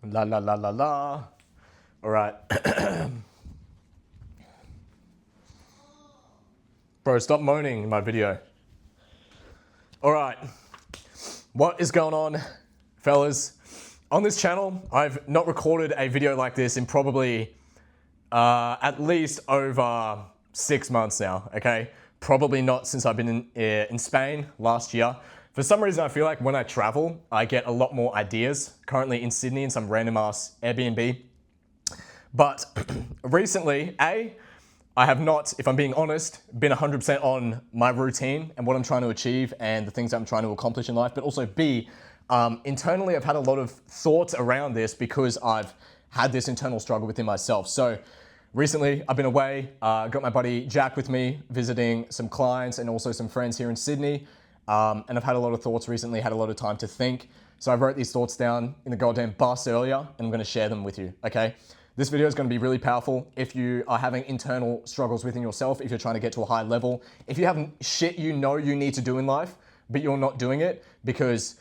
La la la la la. All right. Bro, stop moaning in my video. All right. What is going on, fellas? On this channel, I've not recorded a video like this in probably at least over 6 months now, okay? Probably not since I've been in Spain last year. For some reason, I feel like when I travel, I get a lot more ideas. Currently in Sydney in some random ass Airbnb. But recently, I have not, if I'm being honest, been 100% on my routine and what I'm trying to achieve and the things that I'm trying to accomplish in life. But also B, internally, I've had a lot of thoughts around this because I've had this internal struggle within myself. So recently, I've been away, got my buddy Jack with me, visiting some clients and also some friends here in Sydney. And I've had a lot of thoughts recently, had a lot of time to think. So I wrote these thoughts down in the goddamn bus earlier, and I'm gonna share them with you, okay? This video is gonna be really powerful if you are having internal struggles within yourself, if you're trying to get to a high level, if you have shit you know you need to do in life, but you're not doing it because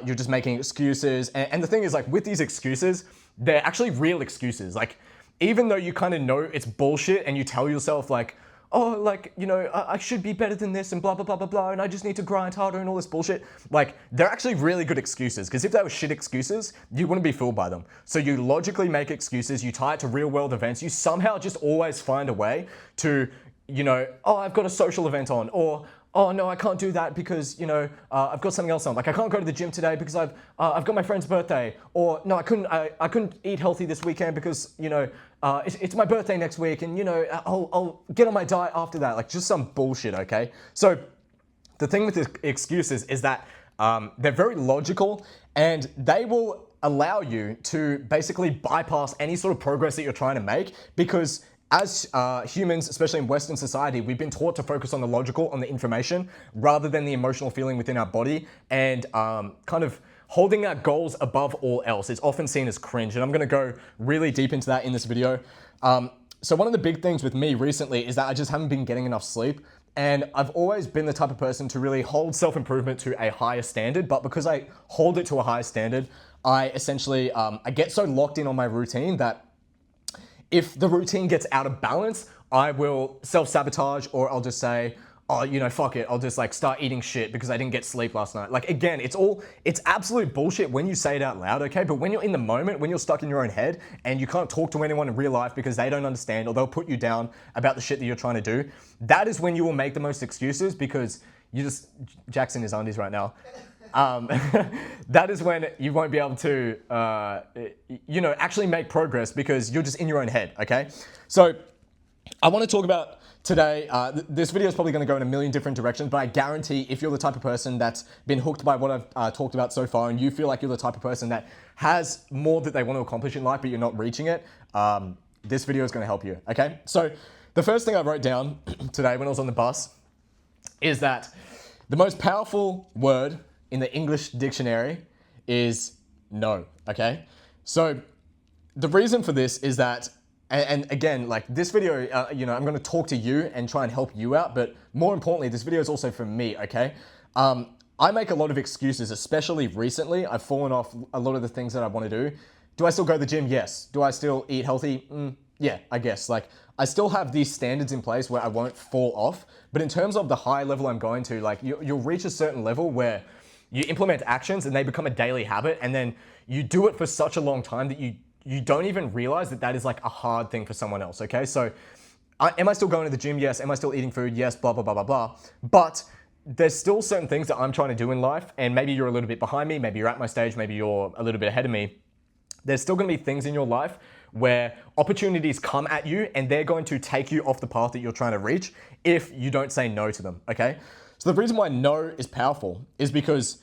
you're just making excuses. And the thing is, like, with these excuses, they're actually real excuses. Like, even though you kind of know it's bullshit and you tell yourself like, oh, like, you know, I should be better than this and blah, blah, blah, blah, blah, and I just need to grind harder and all this bullshit. Like, they're actually really good excuses, because if they were shit excuses, you wouldn't be fooled by them. So you logically make excuses, you tie it to real world events, you somehow just always find a way to, you know, oh, I've got a social event on, or oh no, I can't do that because, you know, I've got something else on. Like, I can't go to the gym today because I've got my friend's birthday. Or no, I couldn't eat healthy this weekend because, you know, it's my birthday next week, and, you know, I'll get on my diet after that. Like, just some bullshit, okay? So the thing with the excuses is that they're very logical, and they will allow you to basically bypass any sort of progress that you're trying to make, because as humans, especially in Western society, we've been taught to focus on the logical, on the information, rather than the emotional feeling within our body, and kind of holding our goals above all else is often seen as cringe. And I'm gonna go really deep into that in this video. So one of the big things with me recently is that I just haven't been getting enough sleep. And I've always been the type of person to really hold self-improvement to a higher standard, but because I hold it to a higher standard, I essentially, I get so locked in on my routine that if the routine gets out of balance, I will self-sabotage, or I'll just say, oh, you know, fuck it, I'll just like start eating shit because I didn't get sleep last night. Like, again, it's absolute bullshit when you say it out loud, okay? But when you're in the moment, when you're stuck in your own head and you can't talk to anyone in real life because they don't understand, or they'll put you down about the shit that you're trying to do, that is when you will make the most excuses, because you just, Jackson is undies right now. That is when you won't be able to, you know, actually make progress, because you're just in your own head, okay? So I want to talk about today, this video is probably going to go in a million different directions, but I guarantee if you're the type of person that's been hooked by what I've talked about so far, and you feel like you're the type of person that has more that they want to accomplish in life, but you're not reaching it, this video is going to help you, okay? So the first thing I wrote down today when I was on the bus is that the most powerful word in the English dictionary is no, okay? So the reason for this is that, and again, like, this video, you know, I'm gonna talk to you and try and help you out, but more importantly, this video is also for me, okay? I make a lot of excuses, especially recently. I've fallen off a lot of the things that I wanna do. Do I still go to the gym? Yes. Do I still eat healthy? Yeah, I guess. Like, I still have these standards in place where I won't fall off, but in terms of the high level I'm going to, like, you'll reach a certain level where you implement actions and they become a daily habit, and then you do it for such a long time that you don't even realize that that is like a hard thing for someone else, okay? So am I still going to the gym? Yes. Am I still eating food? Yes, blah, blah, blah, blah, blah. But there's still certain things that I'm trying to do in life, and maybe you're a little bit behind me, maybe you're at my stage, maybe you're a little bit ahead of me. There's still gonna be things in your life where opportunities come at you and they're going to take you off the path that you're trying to reach if you don't say no to them, okay? So the reason why no is powerful is because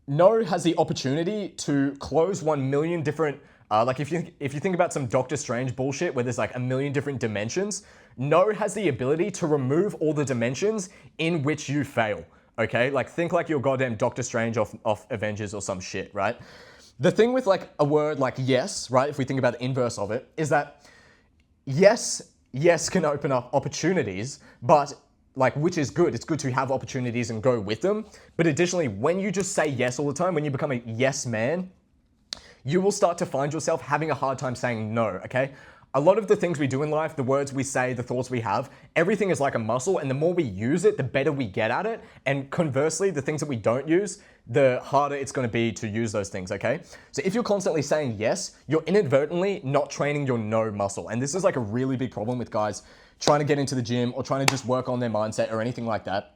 no has the opportunity to close 1 million different, like, if you think about some Doctor Strange bullshit where there's like a million different dimensions, no has the ability to remove all the dimensions in which you fail, okay? Like, think like you're goddamn Doctor Strange off Avengers or some shit, right? The thing with like a word like yes, right, if we think about the inverse of it, is that yes can open up opportunities, but like, which is good. It's good to have opportunities and go with them. But additionally, when you just say yes all the time, when you become a yes man, you will start to find yourself having a hard time saying no, okay? A lot of the things we do in life, the words we say, the thoughts we have, everything is like a muscle, and the more we use it, the better we get at it. And conversely, the things that we don't use, the harder it's going to be to use those things, okay? So if you're constantly saying yes, you're inadvertently not training your no muscle. And this is like a really big problem with guys trying to get into the gym or trying to just work on their mindset or anything like that,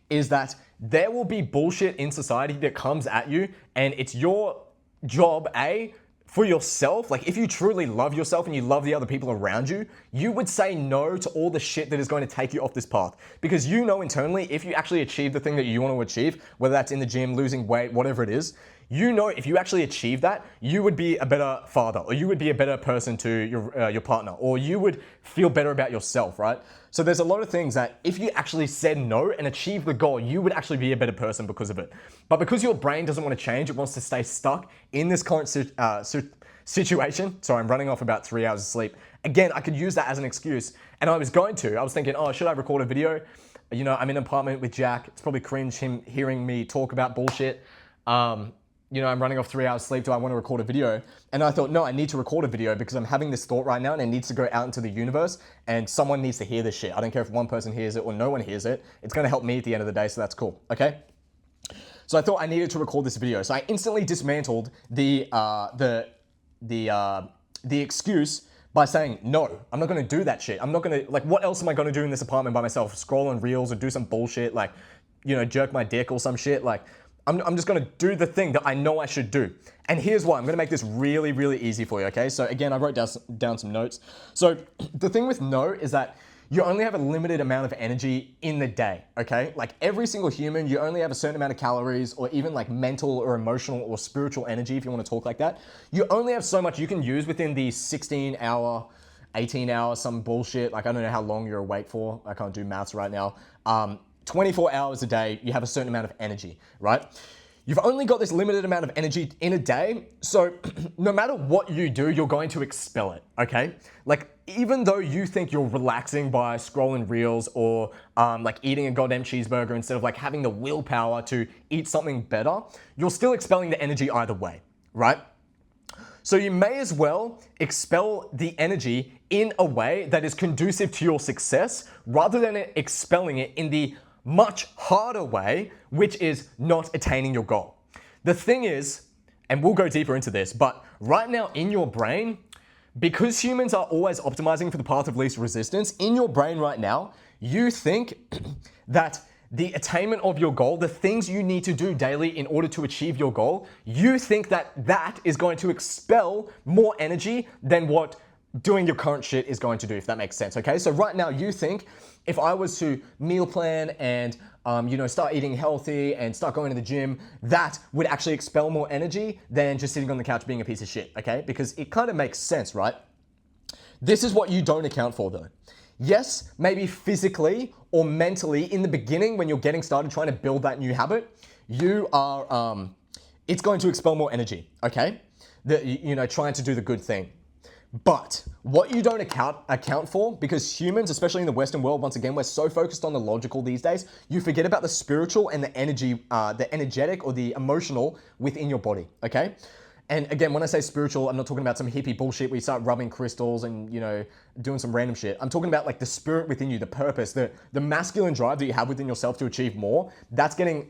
is that there will be bullshit in society that comes at you, and it's your job, for yourself, like if you truly love yourself and you love the other people around you, you would say no to all the shit that is going to take you off this path. Because you know internally, if you actually achieve the thing that you want to achieve, whether that's in the gym, losing weight, whatever it is, you know if you actually achieve that, you would be a better father, or you would be a better person to your partner, or you would feel better about yourself, right? So there's a lot of things that if you actually said no and achieved the goal, you would actually be a better person because of it. But because your brain doesn't want to change, it wants to stay stuck in this current situation. Sorry, I'm running off about 3 hours of sleep. Again, I could use that as an excuse. And I was thinking, oh, should I record a video? You know, I'm in an apartment with Jack. It's probably cringe him hearing me talk about bullshit. You know, I'm running off 3 hours sleep. Do I want to record a video? And I thought, no, I need to record a video because I'm having this thought right now and it needs to go out into the universe and someone needs to hear this shit. I don't care if one person hears it or no one hears it. It's going to help me at the end of the day, so that's cool, okay? So I thought I needed to record this video. So I instantly dismantled the excuse by saying, no, I'm not going to do that shit. I'm not going to, like, what else am I going to do in this apartment by myself? Scroll on reels or do some bullshit, like, you know, jerk my dick or some shit, like, I'm just gonna do the thing that I know I should do. And here's why. I'm gonna make this really, really easy for you, okay? So again, I wrote down some notes. So the thing with no is that you only have a limited amount of energy in the day, okay? Like every single human, you only have a certain amount of calories or even like mental or emotional or spiritual energy, if you wanna talk like that. You only have so much you can use within the 16-hour, 18 hours, some bullshit. Like I don't know how long you're awake for. I can't do maths right now. 24 hours a day, you have a certain amount of energy, right? You've only got this limited amount of energy in a day, so no matter what you do, you're going to expel it, okay? Like, even though you think you're relaxing by scrolling reels or like eating a goddamn cheeseburger instead of like having the willpower to eat something better, you're still expelling the energy either way, right? So you may as well expel the energy in a way that is conducive to your success rather than expelling it in the much harder way, which is not attaining your goal. The thing is, and we'll go deeper into this, but right now in your brain, because humans are always optimizing for the path of least resistance, in your brain right now, you think that the attainment of your goal, the things you need to do daily in order to achieve your goal, you think that that is going to expel more energy than what doing your current shit is going to do, if that makes sense, okay? So right now you think if I was to meal plan and you know, start eating healthy and start going to the gym, that would actually expel more energy than just sitting on the couch being a piece of shit, okay? Because it kind of makes sense, right? This is what you don't account for though. Yes, maybe physically or mentally in the beginning when you're getting started trying to build that new habit, you are, it's going to expel more energy, okay? You know, trying to do the good thing. But what you don't account for, because humans, especially in the Western world, once again, we're so focused on the logical these days, you forget about the spiritual and the energy, the energetic or the emotional within your body, okay? And again, when I say spiritual, I'm not talking about some hippie bullshit where you start rubbing crystals and, you know, doing some random shit. I'm talking about like the spirit within you, the purpose, the masculine drive that you have within yourself to achieve more. That's getting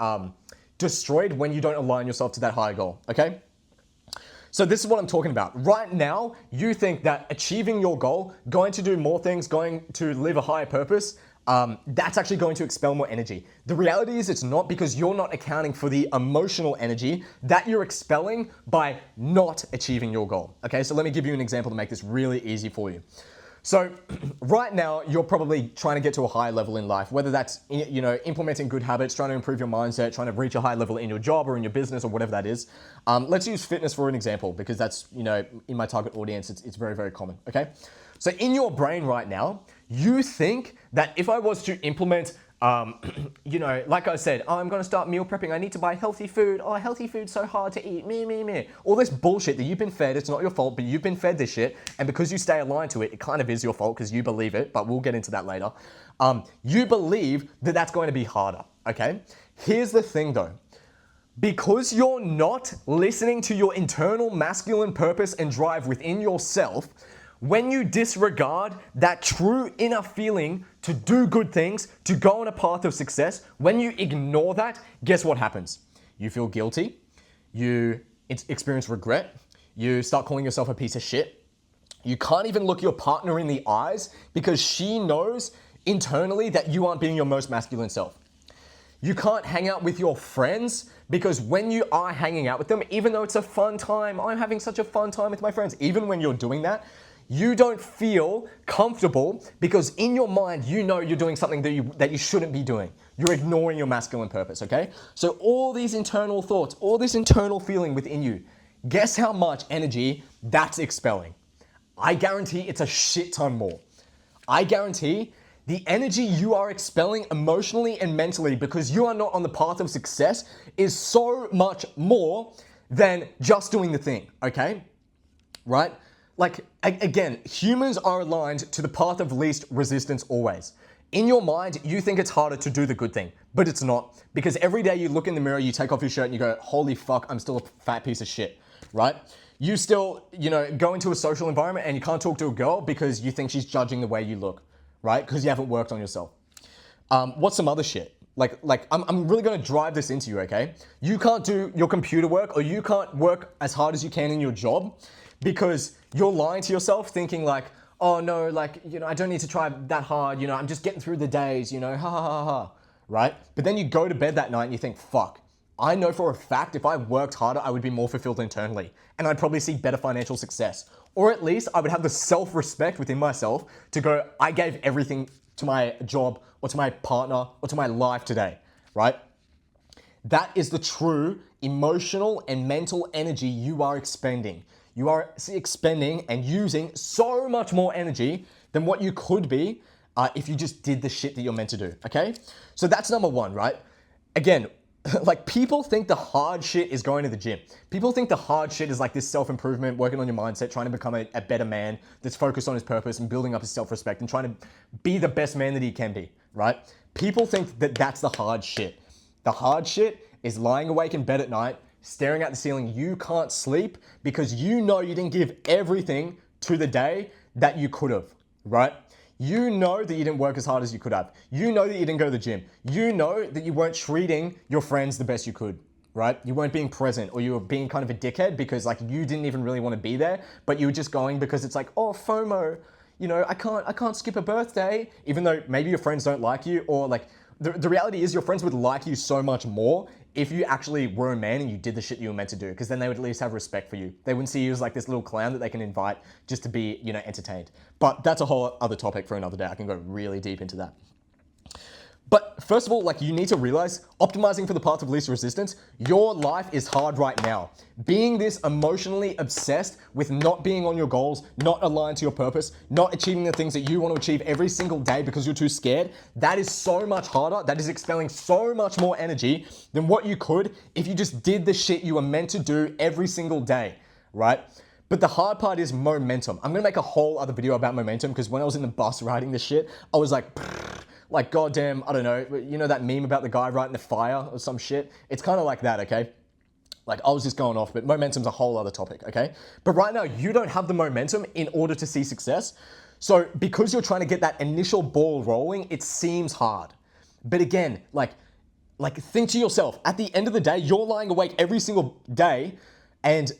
destroyed when you don't align yourself to that higher goal, okay? So this is what I'm talking about. Right now, you think that achieving your goal, going to do more things, going to live a higher purpose, that's actually going to expel more energy. The reality is it's not, because you're not accounting for the emotional energy that you're expelling by not achieving your goal. Okay, so let me give you an example to make this really easy for you. So right now, you're probably trying to get to a higher level in life, whether that's, you know, implementing good habits, trying to improve your mindset, trying to reach a high level in your job or in your business or whatever that is. Let's use fitness for an example, because that's, you know, in my target audience, it's very, very common, okay? So in your brain right now, you think that if I was to implement, you know, like I said, oh, I'm going to start meal prepping. I need to buy healthy food. Oh, healthy food's so hard to eat. Me. All this bullshit that you've been fed. It's not your fault, but you've been fed this shit. And because you stay aligned to it, it kind of is your fault because you believe it, but we'll get into that later. You believe that that's going to be harder, okay? Here's the thing though. Because you're not listening to your internal masculine purpose and drive within yourself, when you disregard that true inner feeling to do good things, to go on a path of success, when you ignore that, guess what happens? You feel guilty, you experience regret, you start calling yourself a piece of shit. You can't even look your partner in the eyes because she knows internally that you aren't being your most masculine self. You can't hang out with your friends because when you are hanging out with them, even though it's a fun time, I'm having such a fun time with my friends, even when you're doing that, you don't feel comfortable because in your mind, you know you're doing something that you shouldn't be doing. You're ignoring your masculine purpose, okay? So all these internal thoughts, all this internal feeling within you, guess how much energy that's expelling? I guarantee it's a shit ton more. I guarantee the energy you are expelling emotionally and mentally because you are not on the path of success is so much more than just doing the thing, okay? Right? Like, again, humans are aligned to the path of least resistance always. In your mind, you think it's harder to do the good thing, but it's not. Because every day you look in the mirror, you take off your shirt and you go, holy fuck, I'm still a fat piece of shit, right? You still, go into a social environment and you can't talk to a girl because you think she's judging the way you look, right? Because you haven't worked on yourself. What's some other shit? I'm really gonna drive this into you, okay? You can't do your computer work or you can't work as hard as you can in your job because you're lying to yourself thinking like, oh no, I don't need to try that hard, I'm just getting through the days, ha ha ha ha, right? But then you go to bed that night and you think, fuck, I know for a fact if I worked harder, I would be more fulfilled internally and I'd probably see better financial success. Or at least I would have the self-respect within myself to go, I gave everything to my job or to my partner or to my life today, right? That is the true emotional and mental energy you are expending. You are expending and using so much more energy than what you could be if you just did the shit that you're meant to do, okay? So that's number one, right? Again, people think the hard shit is going to the gym. People think the hard shit is like this self-improvement, working on your mindset, trying to become a better man that's focused on his purpose and building up his self-respect and trying to be the best man that he can be, right? People think that that's the hard shit. The hard shit is lying awake in bed at night, staring at the ceiling. You can't sleep because you know you didn't give everything to the day that you could have, right? You know that you didn't work as hard as you could have. You know that you didn't go to the gym. You know that you weren't treating your friends the best you could, right? You weren't being present or you were being kind of a dickhead because you didn't even really want to be there, but you were just going because it's like, oh, FOMO, I can't skip a birthday, even though maybe your friends don't like you or the reality is your friends would like you so much more if you actually were a man and you did the shit you were meant to do, because then they would at least have respect for you. They wouldn't see you as like this little clown that they can invite just to be, entertained. But that's a whole other topic for another day. I can go really deep into that. But first of all, you need to realize, optimizing for the path of least resistance, your life is hard right now. Being this emotionally obsessed with not being on your goals, not aligned to your purpose, not achieving the things that you want to achieve every single day because you're too scared, that is so much harder. That is expelling so much more energy than what you could if you just did the shit you were meant to do every single day, right? But the hard part is momentum. I'm gonna make a whole other video about momentum because when I was in the bus writing this shit, I was like goddamn, I don't know, that meme about the guy writing the fire or some shit? It's kind of like that, okay? I was just going off, but momentum's a whole other topic, okay? But right now, you don't have the momentum in order to see success. So because you're trying to get that initial ball rolling, it seems hard. But again, think to yourself, at the end of the day, you're lying awake every single day and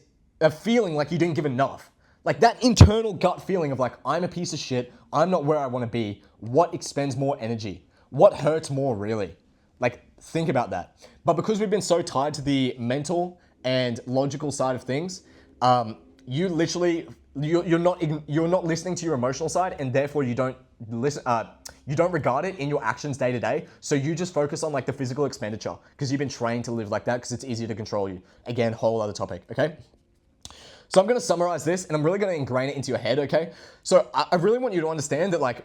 feeling like you didn't give enough. That internal gut feeling of I'm a piece of shit, I'm not where I want to be. What expends more energy? What hurts more really? Think about that. But because we've been so tied to the mental and logical side of things, you're not listening to your emotional side, and therefore you don't listen. You don't regard it in your actions day to day. So you just focus on the physical expenditure because you've been trained to live like that because it's easier to control you. Again, whole other topic. Okay. So I'm going to summarize this and I'm really going to ingrain it into your head, okay? So I really want you to understand that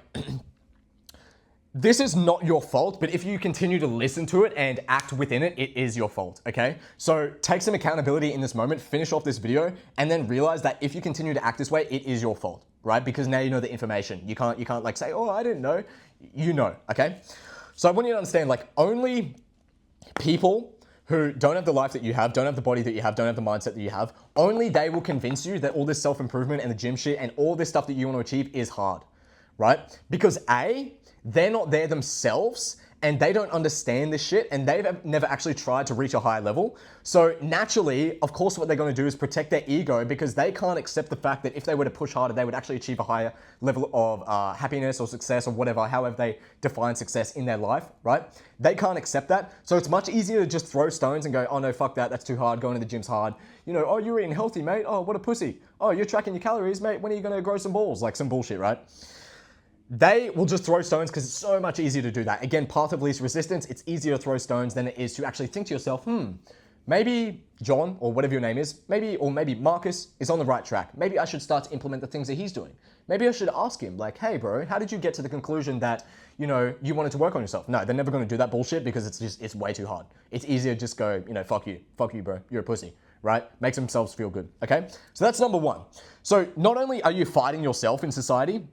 this is not your fault, but if you continue to listen to it and act within it, it is your fault, okay? So take some accountability in this moment, finish off this video, and then realize that if you continue to act this way, it is your fault, right? Because now you know the information. You can't say, oh, I didn't know. You know, okay? So I want you to understand, only people who don't have the life that you have, don't have the body that you have, don't have the mindset that you have, only they will convince you that all this self-improvement and the gym shit and all this stuff that you want to achieve is hard, right? Because A, they're not there themselves and they don't understand this shit and they've never actually tried to reach a higher level. So naturally, of course, what they're going to do is protect their ego because they can't accept the fact that if they were to push harder, they would actually achieve a higher level of happiness or success or whatever, however they define success in their life, right? They can't accept that. So it's much easier to just throw stones and go, oh no, fuck that, that's too hard, going to the gym's hard. You know, oh, you're eating healthy, mate. Oh, what a pussy. Oh, you're tracking your calories, mate. When are you going to grow some balls? Like some bullshit, right? They will just throw stones because it's so much easier to do that. Again, path of least resistance, it's easier to throw stones than it is to actually think to yourself, maybe John, or whatever your name is, maybe Marcus is on the right track. Maybe I should start to implement the things that he's doing. Maybe I should ask him, like, hey bro, how did you get to the conclusion that, you know, you wanted to work on yourself? No, they're never going to do that bullshit because it's way too hard. It's easier to just go, you know, fuck you, bro, you're a pussy, right? Makes themselves feel good, okay? So that's number one. So not only are you fighting yourself in society,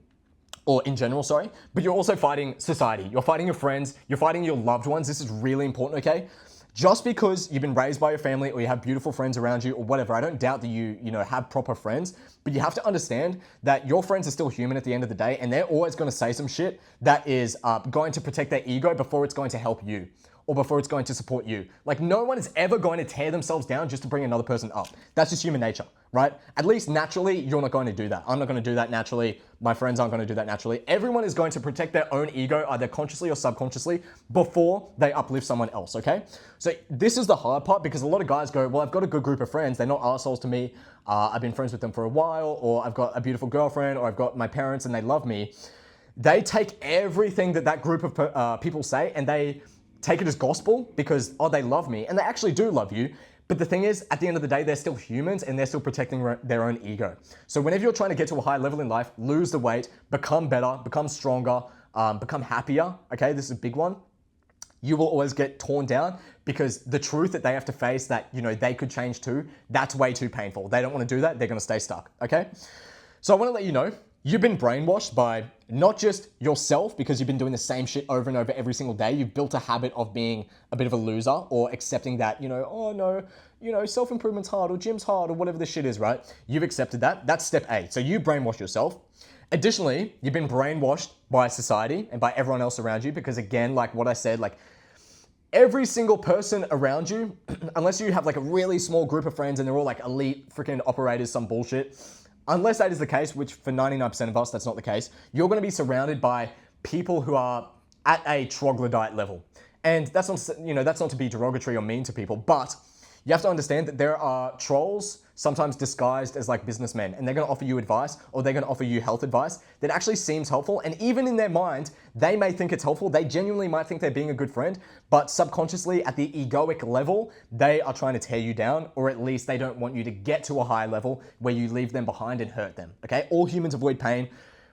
or in general, sorry, but you're also fighting society. You're fighting your friends, you're fighting your loved ones. This is really important, okay? Just because you've been raised by your family or you have beautiful friends around you or whatever, I don't doubt that you have proper friends, but you have to understand that your friends are still human at the end of the day and they're always gonna say some shit that is going to protect their ego before it's going to help you or before it's going to support you. Like no one is ever going to tear themselves down just to bring another person up. That's just human nature, right? At least naturally, you're not going to do that. I'm not going to do that naturally. My friends aren't going to do that naturally. Everyone is going to protect their own ego, either consciously or subconsciously, before they uplift someone else, okay? So this is the hard part because a lot of guys go, well, I've got a good group of friends. They're not assholes to me. I've been friends with them for a while, or I've got a beautiful girlfriend, or I've got my parents and they love me. They take everything that group of people say and they take it as gospel because, oh, they love me. And they actually do love you. But the thing is, at the end of the day, they're still humans and they're still protecting their own ego. So whenever you're trying to get to a high level in life, lose the weight, become better, become stronger, become happier, okay? This is a big one. You will always get torn down because the truth that they have to face that, you know, they could change too, that's way too painful. They don't want to do that. They're going to stay stuck, okay? So I want to let you know, you've been brainwashed by not just yourself because you've been doing the same shit over and over every single day. You've built a habit of being a bit of a loser or accepting that, you know, oh no, you know, self-improvement's hard or gym's hard or whatever the shit is, right? You've accepted that. That's step A. So you brainwash yourself. Additionally, you've been brainwashed by society and by everyone else around you because again, like what I said, like every single person around you, unless you have like a really small group of friends and they're all like elite freaking operators, some bullshit, unless that is the case, which for 99% of us, that's not the case, you're going to be surrounded by people who are at a troglodyte level. And that's not, you know, that's not to be derogatory or mean to people, but you have to understand that there are trolls sometimes disguised as like businessmen and they're going to offer you advice or they're going to offer you health advice that actually seems helpful. And even in their mind, they may think it's helpful. They genuinely might think they're being a good friend, but subconsciously at the egoic level, they are trying to tear you down, or at least they don't want you to get to a high level where you leave them behind and hurt them. Okay. All humans avoid pain.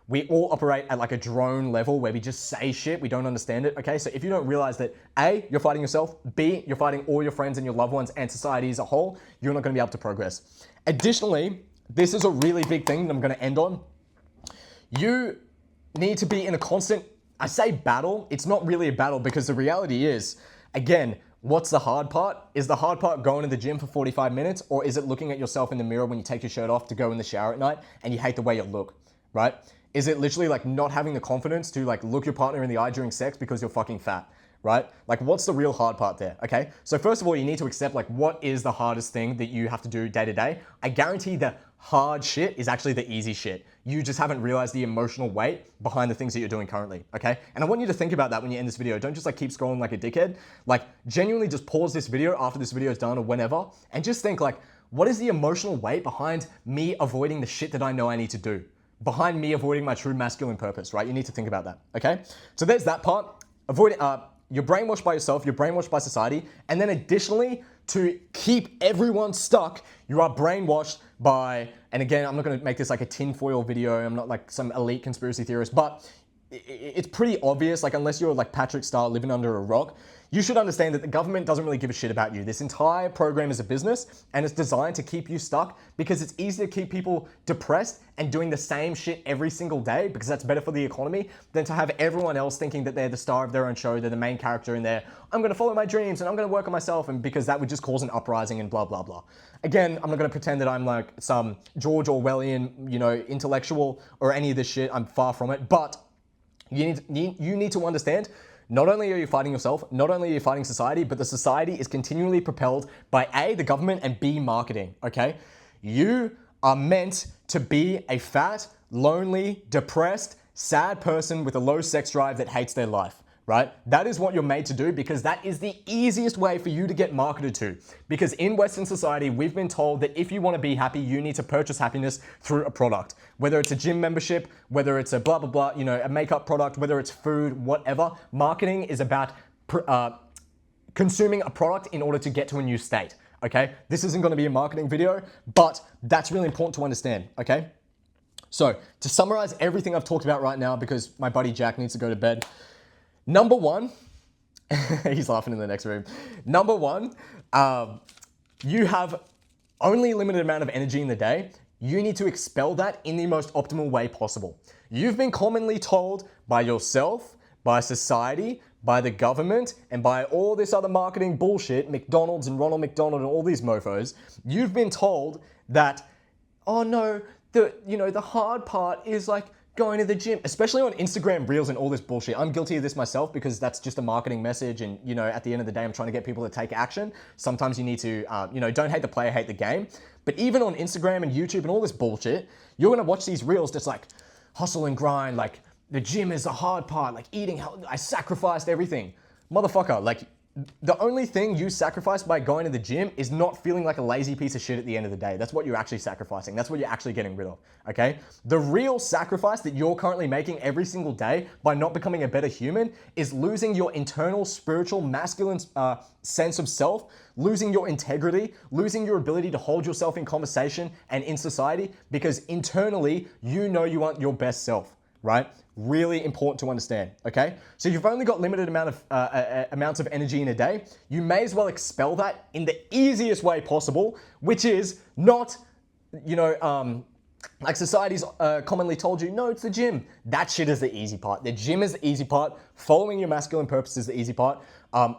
We all operate at like a drone level where we just say shit, we don't understand it, okay? So if you don't realize that A, you're fighting yourself, B, you're fighting all your friends and your loved ones and society as a whole, you're not gonna be able to progress. Additionally, this is a really big thing that I'm gonna end on. You need to be in a constant, I say battle, it's not really a battle because the reality is, again, what's the hard part? Is the hard part going to the gym for 45 minutes or is it looking at yourself in the mirror when you take your shirt off to go in the shower at night and you hate the way you look, right? Is it literally like not having the confidence to like look your partner in the eye during sex because you're fucking fat, right? Like what's the real hard part there, okay? So first of all, you need to accept like what is the hardest thing that you have to do day to day. I guarantee the hard shit is actually the easy shit. You just haven't realized the emotional weight behind the things that you're doing currently, okay? And I want you to think about that when you end this video. Don't just like keep scrolling like a dickhead. Like genuinely just pause this video after this video is done or whenever and just think like, what is the emotional weight behind me avoiding the shit that I know I need to do? Behind me avoiding my true masculine purpose, right? You need to think about that, okay? So there's that part. You're brainwashed by yourself, you're brainwashed by society, and then additionally, to keep everyone stuck, you are brainwashed by, and again, I'm not gonna make this like a tinfoil video, I'm not like some elite conspiracy theorist, but it's pretty obvious, like unless you're like Patrick Star living under a rock, you should understand that the government doesn't really give a shit about you. This entire program is a business and it's designed to keep you stuck because it's easier to keep people depressed and doing the same shit every single day because that's better for the economy than to have everyone else thinking that they're the star of their own show, they're the main character in there. I'm gonna follow my dreams and I'm gonna work on myself, and because that would just cause an uprising and blah, blah, blah. Again, I'm not gonna pretend that I'm like some George Orwellian, intellectual or any of this shit. I'm far from it, but you need to understand, not only are you fighting yourself, not only are you fighting society, but the society is continually propelled by A, the government, and B, marketing, okay? You are meant to be a fat, lonely, depressed, sad person with a low sex drive that hates their life, right? That is what you're made to do because that is the easiest way for you to get marketed to. Because in Western society, we've been told that if you want to be happy, you need to purchase happiness through a product. Whether it's a gym membership, whether it's a blah, blah, blah, a makeup product, whether it's food, whatever. Marketing is about consuming a product in order to get to a new state, okay? This isn't going to be a marketing video, but that's really important to understand, okay? So to summarize everything I've talked about right now, because my buddy Jack needs to go to bed, number one, he's laughing in the next room. Number one, you have only a limited amount of energy in the day. You need to expel that in the most optimal way possible. You've been commonly told by yourself, by society, by the government, and by all this other marketing bullshit, McDonald's and Ronald McDonald and all these mofos, you've been told that, oh no, the hard part is like going to the gym, especially on Instagram Reels and all this bullshit. I'm guilty of this myself because that's just a marketing message, and at the end of the day, I'm trying to get people to take action. Sometimes you need to, don't hate the player, hate the game. But even on Instagram and YouTube and all this bullshit, you're gonna watch these Reels just like hustle and grind, like the gym is the hard part, like eating, I sacrificed everything. Motherfucker, like the only thing you sacrifice by going to the gym is not feeling like a lazy piece of shit at the end of the day. That's what you're actually sacrificing. That's what you're actually getting rid of, okay? The real sacrifice that you're currently making every single day by not becoming a better human is losing your internal spiritual masculine sense of self, losing your integrity, losing your ability to hold yourself in conversation and in society, because internally you know you want your best self, right? Really important to understand, okay? So you've only got limited amounts of energy in a day. You may as well expel that in the easiest way possible, which is not, like society's commonly told you, no, it's the gym. That shit is the easy part. The gym is the easy part. Following your masculine purpose is the easy part.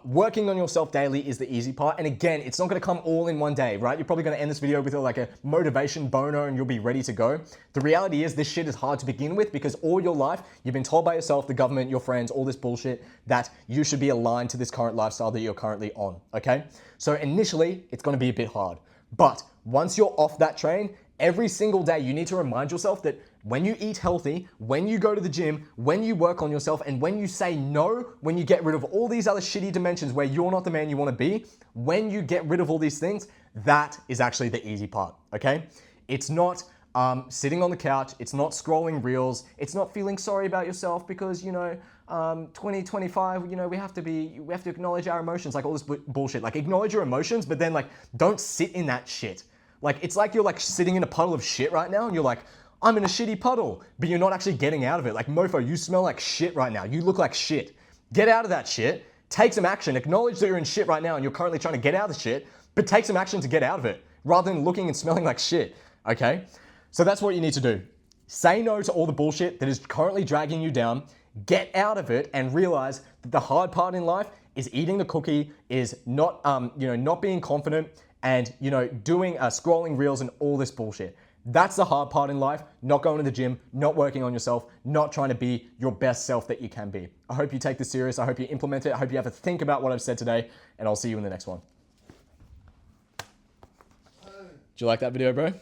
Working on yourself daily is the easy part. And again, it's not gonna come all in one day, right? You're probably gonna end this video with like a motivation boner and you'll be ready to go. The reality is this shit is hard to begin with because all your life, you've been told by yourself, the government, your friends, all this bullshit, that you should be aligned to this current lifestyle that you're currently on, okay? So initially, it's gonna be a bit hard. But once you're off that train, every single day, you need to remind yourself that when you eat healthy, when you go to the gym, when you work on yourself, and when you say no, when you get rid of all these other shitty dimensions where you're not the man you want to be, when you get rid of all these things, that is actually the easy part, okay? It's not sitting on the couch, it's not scrolling reels, it's not feeling sorry about yourself because, 2025, we have to acknowledge our emotions, like all this bullshit. Like acknowledge your emotions, but then like don't sit in that shit. Like, it's like you're like sitting in a puddle of shit right now and you're like, I'm in a shitty puddle, but you're not actually getting out of it. Like, mofo, you smell like shit right now. You look like shit. Get out of that shit. Take some action. Acknowledge that you're in shit right now and you're currently trying to get out of the shit, but take some action to get out of it rather than looking and smelling like shit, okay? So that's what you need to do. Say no to all the bullshit that is currently dragging you down, get out of it, and realize that the hard part in life is eating the cookie, is not, not being confident, and doing scrolling reels and all this bullshit. That's the hard part in life, not going to the gym, not working on yourself, not trying to be your best self that you can be. I hope you take this serious. I hope you implement it. I hope you have a think about what I've said today, and I'll see you in the next one. Do you like that video, bro?